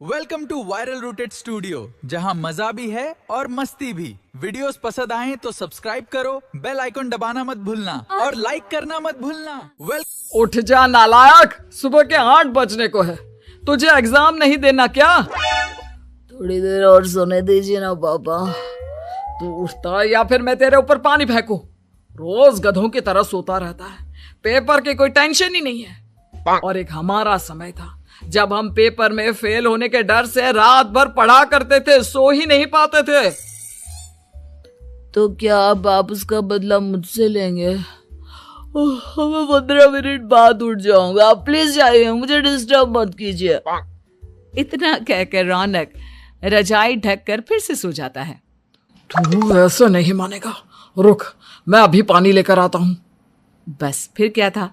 Welcome to viral rooted studio, जहां मजा भी है और मस्ती भी। वीडियोस पसंद आए तो सब्सक्राइब करो, बेल आइकन दबाना मत भूलना और लाइक करना मत भूलना। उठ जा नालायक, सुबह के 8 बजने को है। तुझे एग्जाम नहीं देना क्या? थोड़ी देर और सोने दीजिए ना पापा। तू उठता या फिर मैं तेरे ऊपर पानी फेंकूं? रोज गधों की तरह सोता रहता है, पेपर की कोई टेंशन ही नहीं है। और एक हमारा समय था जब हम पेपर में फेल होने के डर से रात भर पढ़ा करते थे, सो ही नहीं पाते थे। तो क्या आप उसका बदला मुझसे लेंगे? मैं 15 मिनट बाद उठ जाऊंगा, आप प्लीज जाइए, मुझे डिस्टर्ब मत कीजिए। इतना कहकर रौनक रजाई ढककर फिर से सो जाता है। तू ऐसा नहीं मानेगा, रुक मैं अभी पानी लेकर आता हूँ। बस फिर क्या था,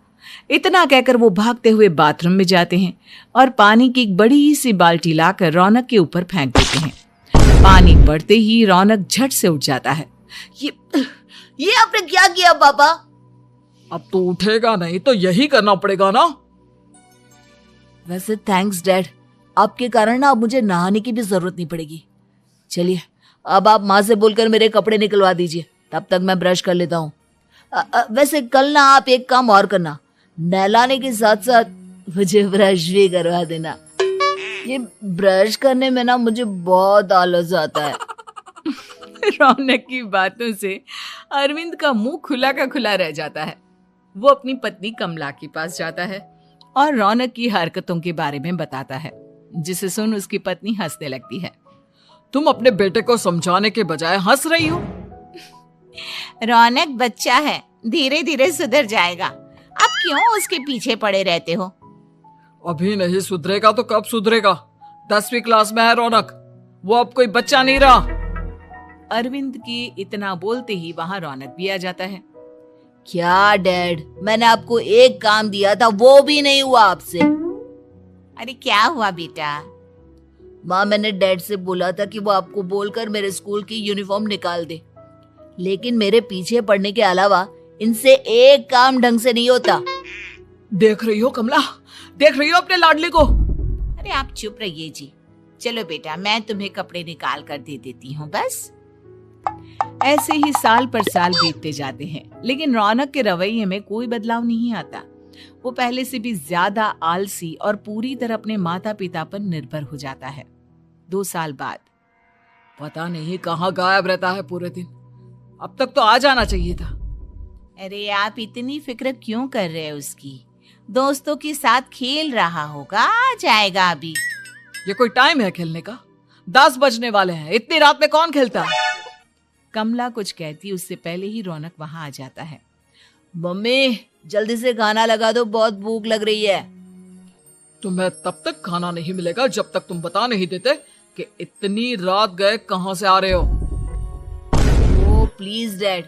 इतना कहकर वो भागते हुए बाथरूम में जाते हैं और पानी की एक बड़ी सी बाल्टी लाकर रौनक के ऊपर फेंक देते हैं। पानी बढ़ते ही रौनक झट से उठ जाता है। ये आपने क्या किया पापा? अब तो उठेगा नहीं तो यही करना पड़ेगा ना। वैसे थैंक्स डैड, आपके कारण ना अब मुझे नहाने की भी जरूरत नहीं पड़ेगी। चलिए अब आप माँ से बोलकर मेरे कपड़े निकलवा दीजिए, तब तक मैं ब्रश कर लेता हूँ। वैसे कल ना आप एक काम और करना, नहलाने के साथ साथ मुझे ब्रश भी करवा देना। ये ब्रश करने में ना मुझे बहुत आलस आता है। रौनक की बातों से अरविंद का मुंह खुला का खुला रह जाता है। वो अपनी पत्नी कमला के पास जाता है और रौनक की हरकतों के बारे में बताता है, जिसे सुन उसकी पत्नी हंसने लगती है। तुम अपने बेटे को समझाने के बजाय हंस रही हो। रौनक बच्चा है, धीरे धीरे सुधर जाएगा। अब क्यों उसके पीछे पड़े रहते हो? अभी नहीं सुधरेगा तो कब सुधरेगा? 10वीं क्लास में है रौनक, वो अब कोई बच्चा नहीं रहा। अरविंद की इतना बोलते ही वहां रौनक भी आ जाता है। क्या डैड, मैंने आपको एक काम दिया था, वो भी नहीं हुआ आपसे। अरे क्या हुआ बेटा? माँ, मैंने डैड से बोला था कि वो आपको बोलकर मेरे स्कूल की यूनिफॉर्म निकाल दे, लेकिन मेरे पीछे पड़ने के अलावा इनसे एक काम ढंग से नहीं होता। देख रही हो कमला, देख रही हो अपने लाडले को? अरे आप चुप रहिए जी। चलो बेटा, मैं तुम्हें कपड़े निकाल कर दे देती हूँ। बस ऐसे ही साल पर साल बीतते जाते हैं, लेकिन रौनक के रवैये में कोई बदलाव नहीं आता। वो पहले से भी ज्यादा आलसी और पूरी तरह अपने माता पिता पर निर्भर हो जाता है। 2 साल बाद पता नहीं कहाँ गायब रहता है पूरे दिन, अब तक तो आ जाना चाहिए था। अरे आप इतनी फिक्र क्यों कर रहे हो उसकी? दोस्तों के साथ खेल रहा होगा, आ जाएगा अभी। ये कोई टाइम है खेलने का? 10 बजने वाले हैं, इतनी रात में कौन खेलता है? कमला कुछ कहती उससे पहले ही रौनक वहां आ जाता है। मम्मी जल्दी से खाना लगा दो, बहुत भूख लग रही है। तुम्हें तब तक खाना नहीं मिलेगा जब तक तुम बता नहीं देते कि इतनी रात गए कहां से आ रहे हो। ओ प्लीज डैड,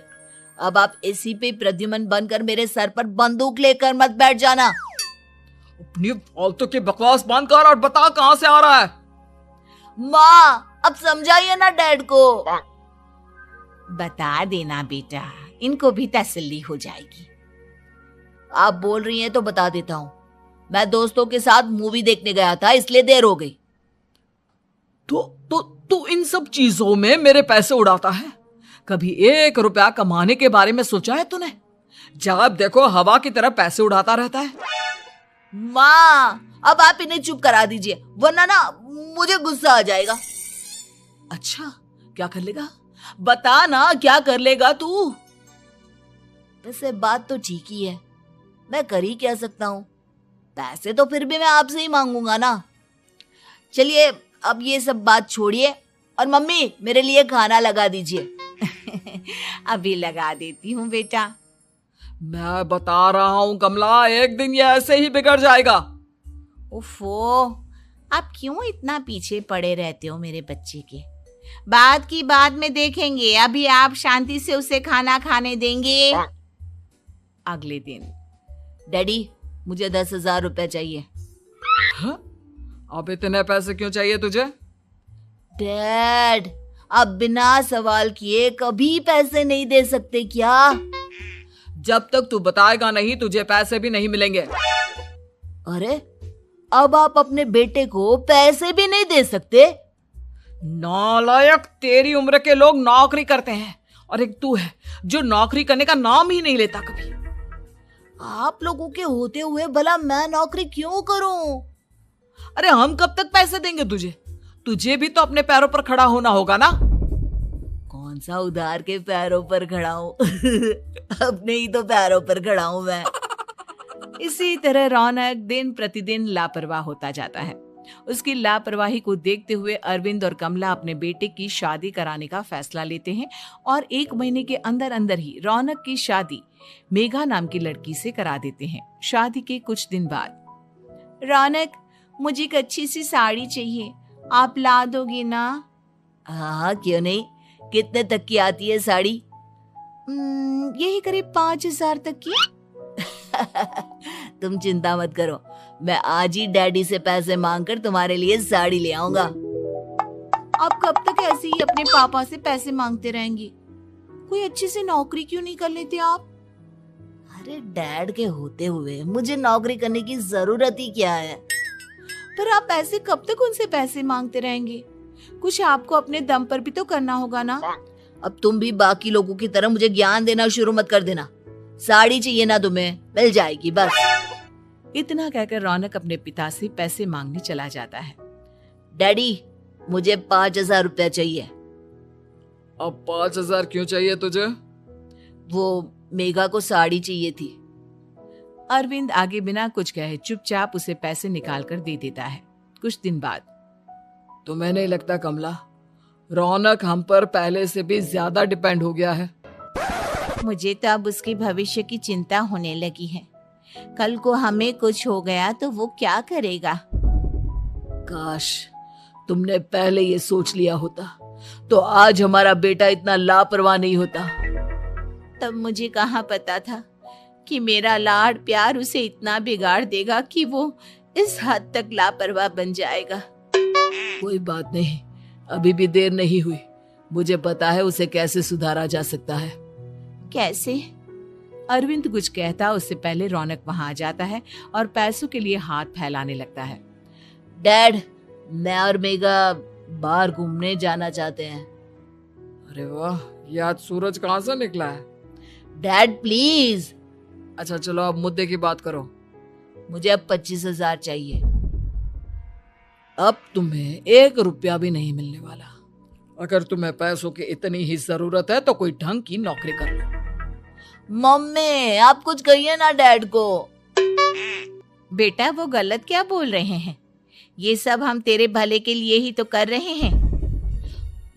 अब आप एसी पे प्रद्युमन बनकर मेरे सर पर बंदूक लेकर मत बैठ जाना। अपनी फालतू की बकवास बंद कर और बता कहां से आ रहा है। माँ अब समझाइए ना डैड को। बता देना बेटा, इनको भी तसल्ली हो जाएगी। आप बोल रही हैं तो बता देता हूँ, मैं दोस्तों के साथ मूवी देखने गया था, इसलिए देर हो गई। तो इन सब चीजों में मेरे पैसे उड़ाता है। कभी 1 रुपया कमाने के बारे में सोचा है तूने? जब देखो हवा की तरह पैसे उड़ाता रहता है। माँ अब आप इन्हें चुप करा दीजिए, वरना ना मुझे गुस्सा आ जाएगा। अच्छा क्या कर लेगा? बता ना, क्या कर लेगा तू? वैसे बात तो ठीक ही है, मैं कर ही क्या सकता हूँ। पैसे तो फिर भी मैं आपसे ही मांगूंगा ना। चलिए अब ये सब बात छोड़िए और मम्मी मेरे लिए खाना लगा दीजिए। अभी लगा देती हूँ बेटा। मैं बता रहा हूँ कमला, एक दिन ये ऐसे ही बिगड़ जाएगा। उफ़ो, आप क्यों इतना पीछे पड़े रहते हो मेरे बच्चे के? बात की बाद में देखेंगे, अभी आप शांति से उसे खाना खाने देंगे। अगले दिन डैडी मुझे 10,000 रुपए चाहिए। हाँ? अब इतने पैसे क्यों चाहिए तुझे? डैड आप बिना सवाल किए कभी पैसे नहीं दे सकते क्या? जब तक तू बताएगा नहीं तुझे पैसे भी नहीं मिलेंगे। अरे अब आप अपने बेटे को पैसे भी नहीं दे सकते? नालायक, तेरी उम्र के लोग नौकरी करते हैं और एक तू है जो नौकरी करने का नाम ही नहीं लेता कभी। आप लोगों के होते हुए भला मैं नौकरी क्यों करूं? अरे हम कब तक पैसे देंगे तुझे? तुझे भी तो अपने पैरों पर खड़ा होना होगा ना। कौन सा उधार के पैरों पर खड़ा हूं? अपने ही तो पैरों पर खड़ा हूं मैं। इसी तरह रौनक दिन प्रतिदिन लापरवाह होता जाता है। उसकी लापरवाही को देखते हुए अरविंद और कमला अपने बेटे की शादी कराने का फैसला लेते हैं और 1 महीने के अंदर अंदर ही रौनक की शादी मेघा नाम की लड़की से करा देते हैं। शादी के कुछ दिन बाद, रौनक, मुझे एक अच्छी सी साड़ी चाहिए, आप ला दोगे ना? हाँ, क्यों नहीं। कितने तक की आती है साड़ी? यही करीब 5,000 तक की। तुम चिंता मत करो, मैं आज ही डैडी से पैसे मांगकर तुम्हारे लिए साड़ी ले आऊंगा। आप कब तक ऐसे ही अपने पापा से पैसे मांगते रहेंगे? कोई अच्छी सी नौकरी क्यों नहीं कर लेते आप? अरे डैड के होते हुए मुझे नौकरी करने की जरूरत ही क्या है? पर आप ऐसे कब तक उनसे पैसे मांगते रहेंगे? कुछ आपको अपने दम पर भी तो करना होगा ना। अब तुम भी बाकी लोगों की तरह मुझे ज्ञान देना शुरू मत कर देना। साड़ी चाहिए ना तुम्हें, मिल जाएगी बस। इतना कहकर रौनक अपने पिता से पैसे मांगने चला जाता है। डैडी, मुझे 5,000 रुपया चाहिए। अब 5,000 क्यों चाहिए तुझे? वो मेघा को साड़ी चाहिए थी। अरविंद आगे बिना कुछ कहे चुपचाप उसे पैसे निकाल कर दे देता है। कुछ दिन बाद, तुम्हें नहीं लगता कमला, रौनक हम पर पहले से भी ज्यादा डिपेंड हो गया है? मुझे तो अब उसके भविष्य की चिंता होने लगी है। कल को हमें कुछ हो गया तो वो क्या करेगा? काश तुमने पहले ये सोच लिया होता तो आज हमारा बेटा इतना लापरवाह नहीं होता। तब मुझे कहाँ पता था कि मेरा लाड़ प्यार उसे इतना बिगाड़ देगा कि वो इस हद तक लापरवाह बन जाएगा। कोई बात नहीं, अभी भी देर नहीं हुई। मुझे पता है उसे कैसे सुधारा जा सकता है। कैसे? अरविंद कुछ कहता उससे पहले रौनक वहां आ जाता है और पैसों के लिए हाथ फैलाने लगता है। डैड, मैं और मेघा बाहर घूमने जाना चाहते हैं। अरे वाह, ये आज सूरज कहाँ से निकला है? Dad please. अच्छा चलो अब मुद्दे की बात करो। मुझे अब 25,000 चाहिए। अब तुम्हें 1 रुपया भी नहीं मिलने वाला। अगर तुम्हें पैसों की इतनी ही जरूरत है तो कोई ढंग की नौकरी कर लो। मम्मी, आप कुछ कहिए ना डैड को। बेटा, वो गलत क्या बोल रहे हैं? ये सब हम तेरे भले के लिए ही तो कर रहे हैं।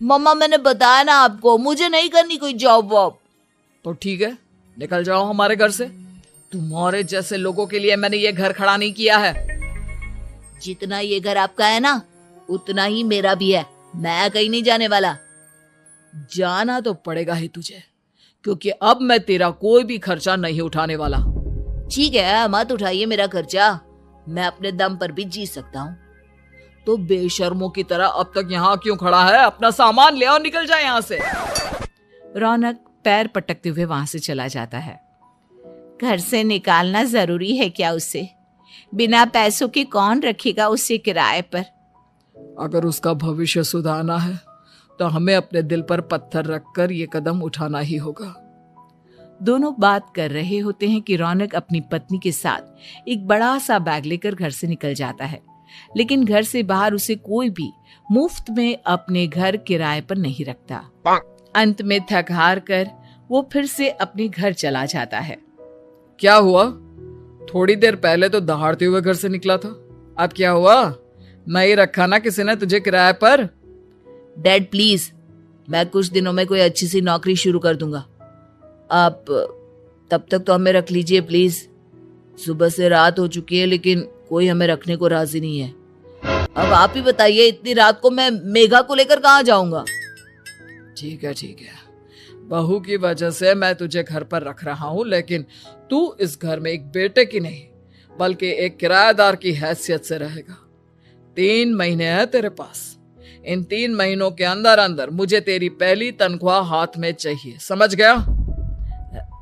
मम्मा, मैंने बताया ना आपको, मुझे नहीं करनी कोई जॉब वॉब। तो ठीक है, निकल जाओ हमारे घर से। तुम्हारे जैसे लोगों के लिए मैंने ये घर खड़ा नहीं किया है। जितना ये घर आपका है ना, उतना ही मेरा भी है। मैं कहीं नहीं जाने वाला। जाना तो पड़ेगा ही तुझे, क्योंकि अब मैं तेरा कोई भी खर्चा नहीं उठाने वाला। ठीक है, मत उठाइए मेरा खर्चा, मैं अपने दम पर भी जी सकता हूँ। तो बेशर्मों की तरह अब तक यहाँ क्यों खड़ा है? अपना सामान ले और निकल जाए यहाँ से। रौनक पैर पटकते हुए वहां से चला जाता है। घर से निकालना जरूरी है क्या उसे? बिना पैसों के कौन रखेगा उसे किराए पर? अगर उसका भविष्य सुधारना है तो हमें अपने दिल पर पत्थर रखकर ये कदम उठाना ही होगा। दोनों बात कर रहे होते हैं कि रौनक अपनी पत्नी के साथ एक बड़ा सा बैग लेकर घर से निकल जाता है, लेकिन घर से बाहर उसे कोई भी मुफ्त में अपने घर किराए पर नहीं रखता। अंत में थक हार कर वो फिर से अपने घर चला जाता है। क्या हुआ? थोड़ी देर पहले तो दहाड़ते हुए घर से निकला था, अब क्या हुआ? नहीं रखा ना किसी ने तुझे किराए पर? डैड प्लीज, मैं कुछ दिनों में कोई अच्छी सी नौकरी शुरू कर दूंगा। आप तब तक तो हमें रख लीजिए प्लीज। सुबह से रात हो चुकी है लेकिन कोई हमें रखने को राजी नहीं है। अब आप ही बताइए, इतनी रात को मैं मेघा को लेकर कहाँ जाऊंगा? ठीक है, बहू की वजह से मैं तुझे घर पर रख रहा हूँ, लेकिन तू इस घर में एक बेटे की नहीं बल्कि एक किराएदार की हैसियत से रहेगा। 3 महीने है तेरे पास। इन 3 महीनों के अंदर अंदर मुझे तेरी पहली तनख्वाह हाथ में चाहिए, समझ गया?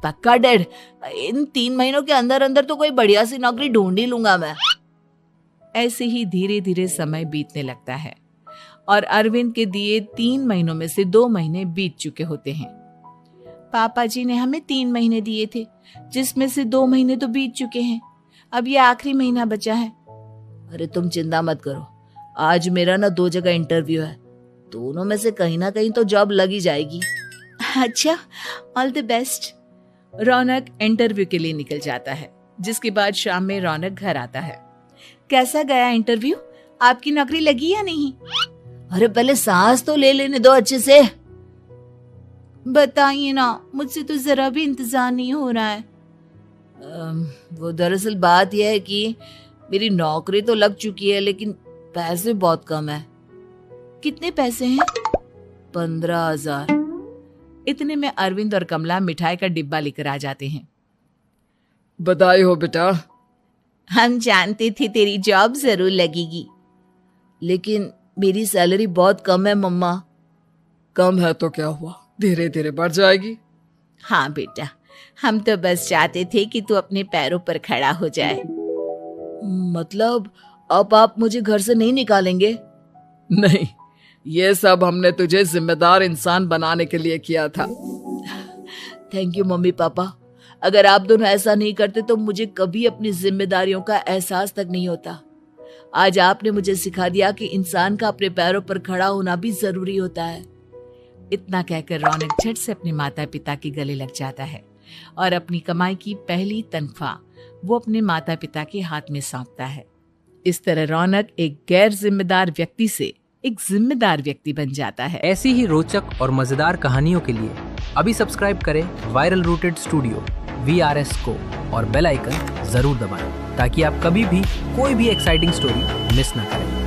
पक्का डैड, इन 3 महीनों के अंदर अंदर तो कोई बढ़िया सी नौकरी ढूंढ ही लूंगा मैं। ऐसे ही धीरे धीरे समय बीतने लगता है और अरविंद के दिए 3 महीनों में से 2 महीने बीत चुके होते हैं। पापा जी ने हमें 3 महीने दिए थे, जिसमें से 2 महीने तो बीत चुके हैं। अब ये आखिरी महीना बचा है। अरे तुम चिंता मत करो, आज मेरा ना 2 जगह इंटरव्यू है, दोनों में से कहीं ना कहीं तो जॉब लग ही जाएगी। अच्छा, all the best. Raunak interview के लिए निकल जाता है, जिसके बाद शाम में रौनक घर आता है। कैसा गया इंटरव्यू? आपकी नौकरी लगी या नहीं? अरे पहले सांस तो ले लेने दो अच्छे से। बताइए ना, मुझसे तो जरा भी इंतजार नहीं हो रहा है। वो दरअसल बात यह है कि मेरी नौकरी तो लग चुकी है, लेकिन पैसे बहुत कम है। कितने पैसे हैं? 15,000। इतने में अरविंद और कमला मिठाई का डिब्बा लेकर आ जाते हैं। बधाई हो बेटा। हम जानते थे तेरी जॉब जरूर लगेगी। लेकिन मेरी सैलरी बहुत कम है मम्मा। कम है तो क्या हुआ, धीरे धीरे बढ़ जाएगी। हाँ बेटा, हम तो बस चाहते थे कि तू अपने पैरों पर खड़ा हो जाए। मतलब अब आप मुझे घर से नहीं निकालेंगे? नहीं, ये सब हमने तुझे जिम्मेदार इंसान बनाने के लिए किया था। Thank you mummy papa. अगर आप दोनों ऐसा नहीं करते तो मुझे कभी अपनी जिम्मेदारियों का एहसास तक नहीं होता। आज आपने मुझे सिखा दिया कि इंसान का अपने पैरों पर खड़ा होना भी जरूरी होता है। इतना कहकर रौनक झट से अपने माता पिता के गले लग जाता है और अपनी कमाई की पहली तनख्वाह वो अपने माता पिता के हाथ में सौंपता है। इस तरह रौनक एक गैर जिम्मेदार व्यक्ति से एक जिम्मेदार व्यक्ति बन जाता है। ऐसी ही रोचक और मजेदार कहानियों के लिए अभी सब्सक्राइब करें वायरल रूटेड स्टूडियो VRS को और बेल आइकन जरूर दबाएं ताकि आप कभी भी कोई भी एक्साइटिंग स्टोरी मिस ना करें।